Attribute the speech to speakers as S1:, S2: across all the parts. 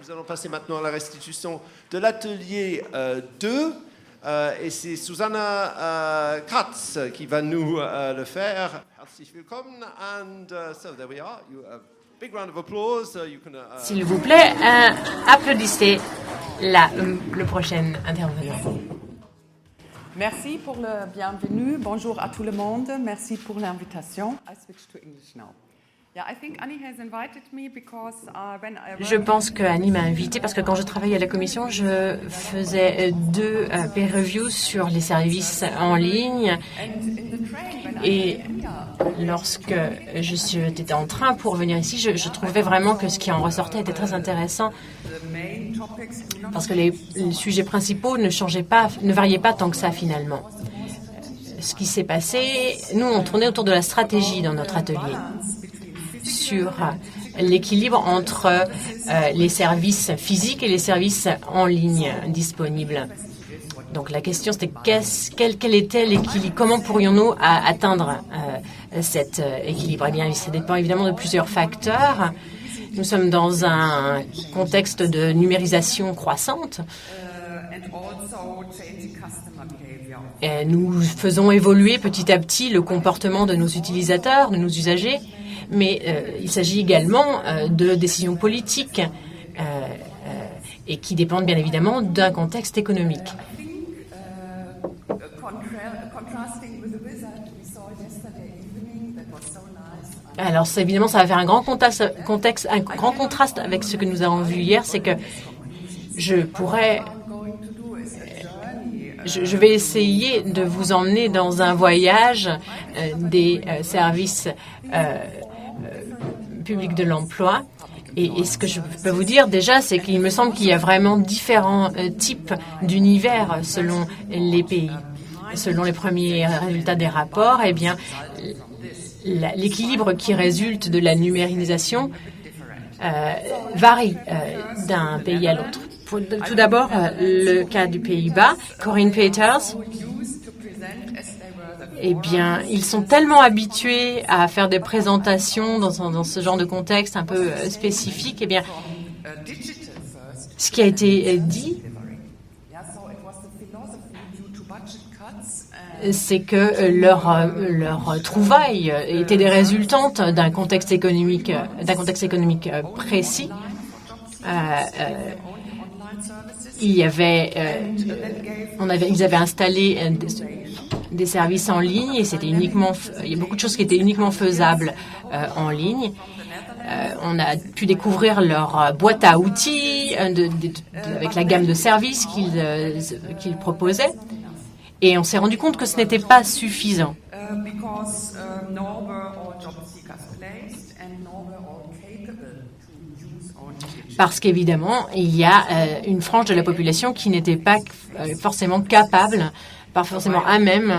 S1: Nous allons passer maintenant à la restitution de l'atelier 2. Et c'est Susanna Kratz qui va nous le faire. Herzlich willkommen. And so there we are. Big round of applause. You can,
S2: S'il vous plaît, applaudissez le prochain intervenant.
S3: Merci pour le bienvenue. Bonjour à tout le monde. Merci pour l'invitation. I switch to English now.
S2: Je pense que Annie m'a invitée parce que quand je travaillais à la commission, je faisais 2 peer reviews sur les services en ligne. Et lorsque j'étais en train pour venir ici, je trouvais vraiment que ce qui en ressortait était très intéressant parce que les sujets principaux ne variaient pas tant que ça finalement. Ce qui s'est passé, nous on tournait autour de la stratégie dans notre atelier, sur l'équilibre entre les services physiques et les services en ligne disponibles. Donc la question c'était quel était l'équilibre, comment pourrions-nous atteindre cet équilibre? Eh bien, ça dépend évidemment de plusieurs facteurs. Nous sommes dans un contexte de numérisation croissante. Et nous faisons évoluer petit à petit le comportement de nos utilisateurs, de nos usagers. Mais il s'agit également de décisions politiques et qui dépendent bien évidemment d'un contexte économique. Alors évidemment, ça va faire un grand contraste avec ce que nous avons vu hier, c'est que je vais essayer de vous emmener dans un voyage des services public de l'emploi. Et ce que je peux vous dire déjà, c'est qu'il me semble qu'il y a vraiment différents types d'univers selon les pays. Selon les premiers résultats des rapports, eh bien, l'équilibre qui résulte de la numérisation varie d'un pays à l'autre. Tout d'abord, le cas du Pays-Bas, Corinne Peters. Eh bien, ils sont tellement habitués à faire des présentations dans ce genre de contexte un peu spécifique. Eh bien, ce qui a été dit, c'est que leur trouvailles étaient des résultantes d'un contexte économique précis. Ils avaient installé des services en ligne et il y a beaucoup de choses qui étaient uniquement faisables en ligne. On a pu découvrir leur boîte à outils avec la gamme de services qu'ils proposaient et on s'est rendu compte que ce n'était pas suffisant. Parce qu'évidemment, il y a une frange de la population qui n'était pas forcément capable, pas forcément à même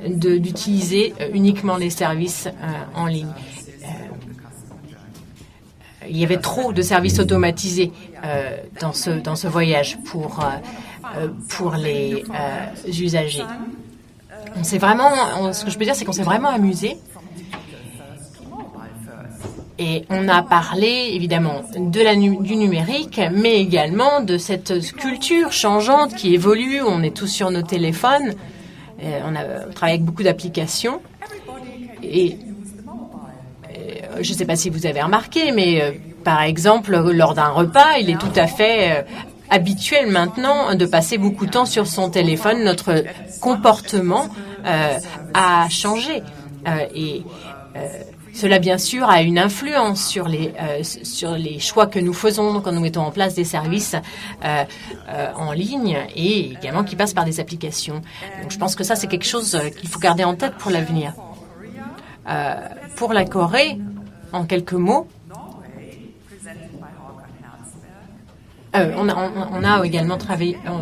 S2: d'utiliser uniquement les services en ligne. Il y avait trop de services automatisés dans ce voyage pour les usagers. Ce que je peux dire, c'est qu'on s'est vraiment amusé. Et on a parlé évidemment du numérique, mais également de cette culture changeante qui évolue. On est tous sur nos téléphones. On travaille avec beaucoup d'applications. Et je ne sais pas si vous avez remarqué, mais par exemple, lors d'un repas, il est tout à fait habituel maintenant de passer beaucoup de temps sur son téléphone. Notre comportement a changé. Cela, bien sûr, a une influence sur les choix que nous faisons quand nous mettons en place des services en ligne et également qui passent par des applications. Donc, je pense que ça, c'est quelque chose qu'il faut garder en tête pour l'avenir. Pour la Corée, en quelques mots, on a également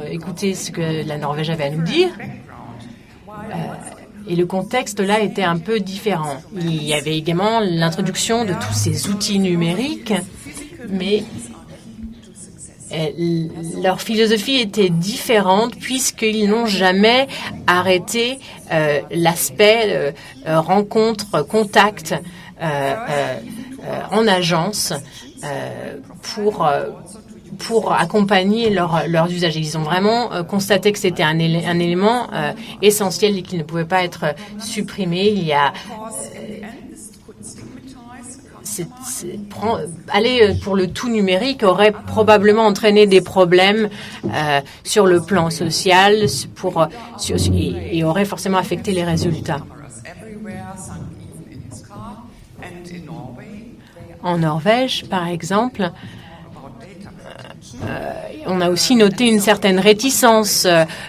S2: écouté ce que la Norvège avait à nous dire. Et le contexte, là, était un peu différent. Il y avait également l'introduction de tous ces outils numériques, mais leur philosophie était différente puisqu'ils n'ont jamais arrêté l'aspect rencontre, contact en agence. pour accompagner leurs usagers. Ils ont vraiment constaté que c'était un élément essentiel et qu'il ne pouvait pas être supprimé. Il y a aller pour le tout numérique aurait probablement entraîné des problèmes sur le plan social et aurait forcément affecté les résultats. En Norvège, par exemple, on a aussi noté une certaine réticence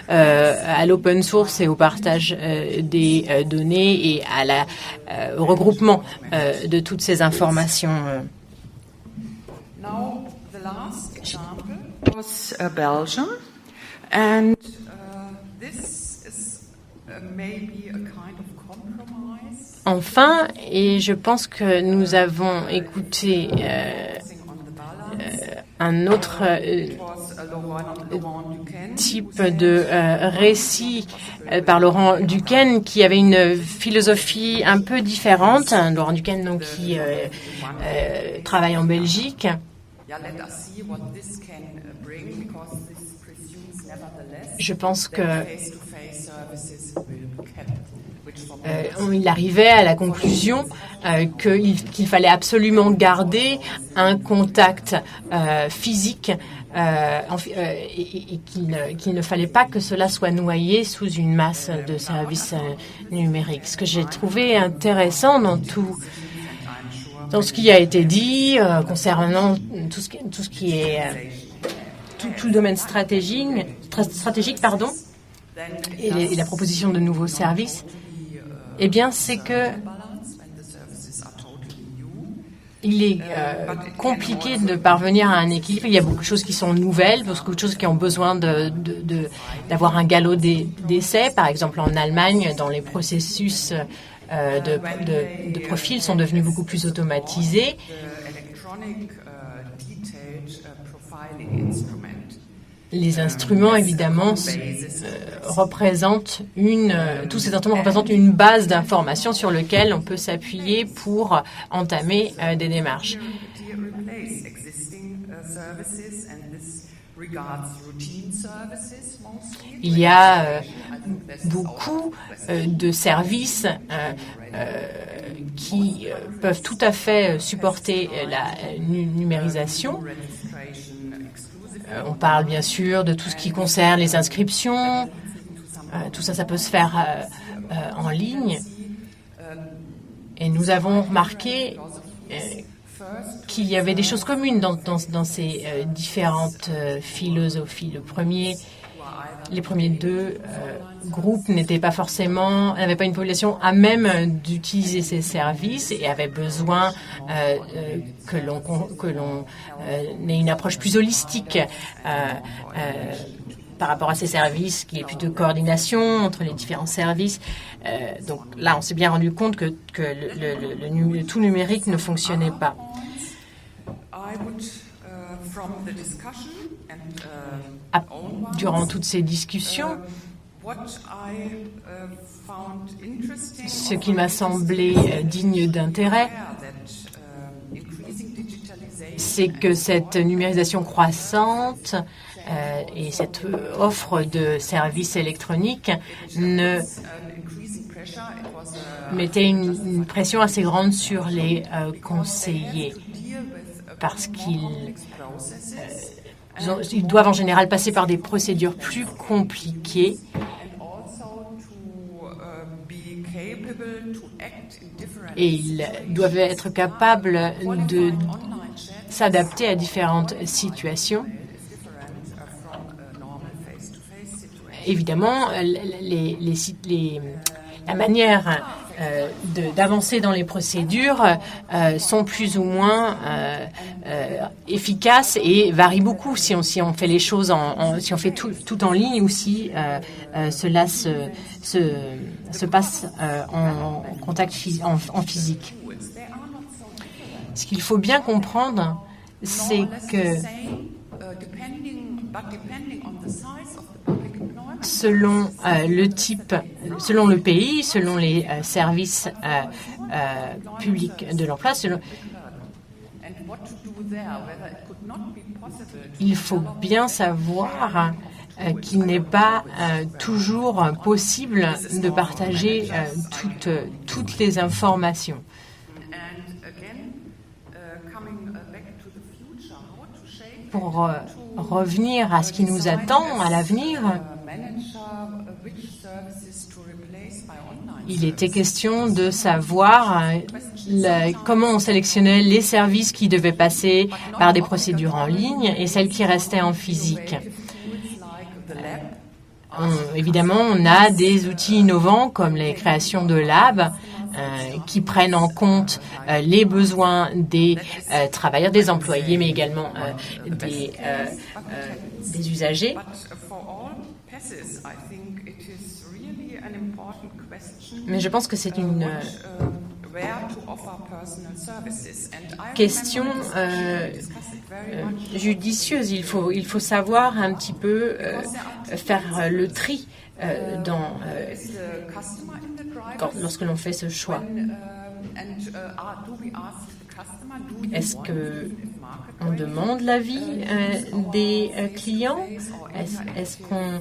S2: à l'open source et au partage des données et au regroupement de toutes ces informations.
S3: Now, the last example was Belgium, and this is maybe a kind of compromise.
S2: Enfin, et je pense que nous avons écouté un autre type de récit par Laurent Duquesne qui avait une philosophie un peu différente. Laurent Duquesne, donc, qui travaille en Belgique. Je pense que il arrivait à la conclusion qu'il fallait absolument garder un contact physique et qu'il ne fallait pas que cela soit noyé sous une masse de services numériques. Ce que j'ai trouvé intéressant dans ce qui a été dit concernant tout ce qui est tout le domaine stratégique, et la proposition de nouveaux services, eh bien, c'est que il est compliqué de parvenir à un équilibre. Il y a beaucoup de choses qui sont nouvelles, beaucoup de choses qui ont besoin d'avoir un galop d'essai. Par exemple, en Allemagne, dans les processus de profil sont devenus beaucoup plus automatisés. Les instruments, évidemment, représentent tous ces instruments représentent une base d'informations sur laquelle on peut s'appuyer pour entamer des démarches. Il y a beaucoup de services qui peuvent tout à fait supporter la numérisation. On parle bien sûr de tout ce qui concerne les inscriptions. Tout ça, ça peut se faire en ligne. Et nous avons remarqué qu'il y avait des choses communes dans ces différentes philosophies. Les premiers deux groupes n'avaient pas une population à même d'utiliser ces services et avaient besoin que l'on ait une approche plus holistique par rapport à ces services, qu'il y ait plus de coordination entre les différents services. Donc là, on s'est bien rendu compte que le tout numérique ne fonctionnait pas. Durant toutes ces discussions, ce qui m'a semblé digne d'intérêt, c'est que cette numérisation croissante et cette offre de services électroniques mettait une pression assez grande sur les conseillers parce qu'ils doivent en général passer par des procédures plus compliquées et ils doivent être capables de s'adapter à différentes situations. Évidemment, la manière d'avancer dans les procédures sont plus ou moins efficaces et varient beaucoup si on fait les choses si on fait tout en ligne ou si cela se passe en contact en physique. Ce qu'il faut bien comprendre, c'est que selon le pays, selon les services publics de l'emploi, il faut bien savoir qu'il n'est pas toujours possible de partager toutes les informations. Pour revenir à ce qui nous attend à l'avenir, il était question de savoir comment on sélectionnait les services qui devaient passer par des procédures en ligne et celles qui restaient en physique. Évidemment, on a des outils innovants comme les créations de labs qui prennent en compte les besoins des travailleurs, des employés, mais également des usagers. Mais je pense que c'est une question judicieuse. Il faut savoir un petit peu faire le tri lorsque l'on fait ce choix. Est-ce qu'on demande l'avis des clients? Est-ce qu'on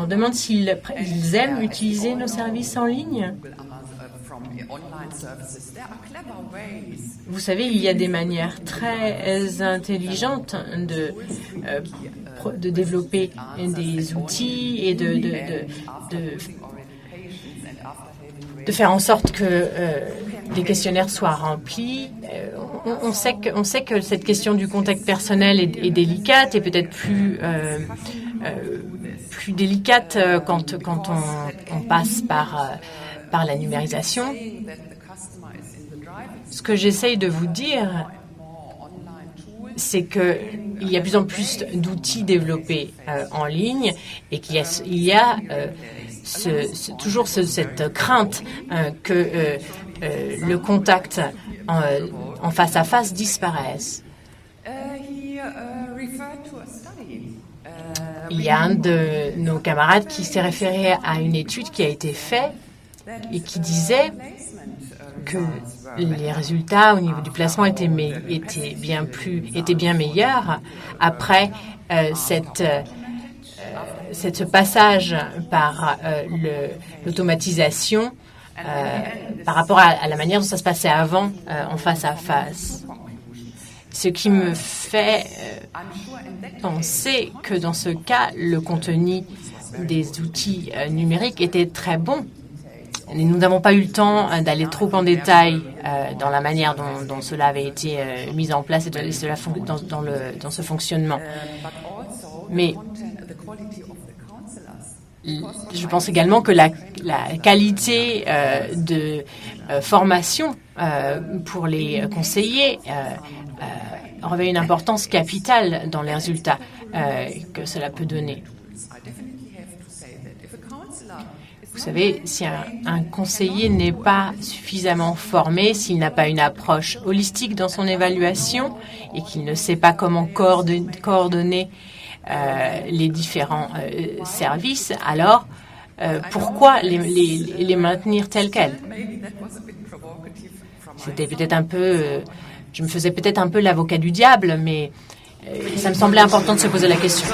S2: demande s'ils aiment utiliser nos services en ligne? Vous savez, il y a des manières très intelligentes de développer des outils et de faire en sorte que les questionnaires soient remplis. On sait que cette question du contact personnel est délicate et peut-être plus délicate quand on passe par la numérisation. Ce que j'essaye de vous dire, c'est qu'il y a de plus en plus d'outils développés en ligne et qu'il y a toujours cette crainte que le contact en face à face disparaisse. Il y a un de nos camarades qui s'est référé à une étude qui a été faite et qui disait que les résultats au niveau du placement étaient bien meilleurs après ce passage par l'automatisation par rapport à la manière dont ça se passait avant en face à face. Ce qui me fait penser que dans ce cas, le contenu des outils numériques était très bon. Nous n'avons pas eu le temps d'aller trop en détail dans la manière dont cela avait été mis en place et dans ce fonctionnement. Mais je pense également que la qualité de formation pour les conseillers revêt une importance capitale dans les résultats que cela peut donner. Vous savez, si un conseiller n'est pas suffisamment formé, s'il n'a pas une approche holistique dans son évaluation et qu'il ne sait pas comment coordonner les différents services, alors pourquoi les maintenir tels quels? C'était peut-être un peu... je me faisais peut-être un peu l'avocat du diable, mais ça me semblait important de se poser la question.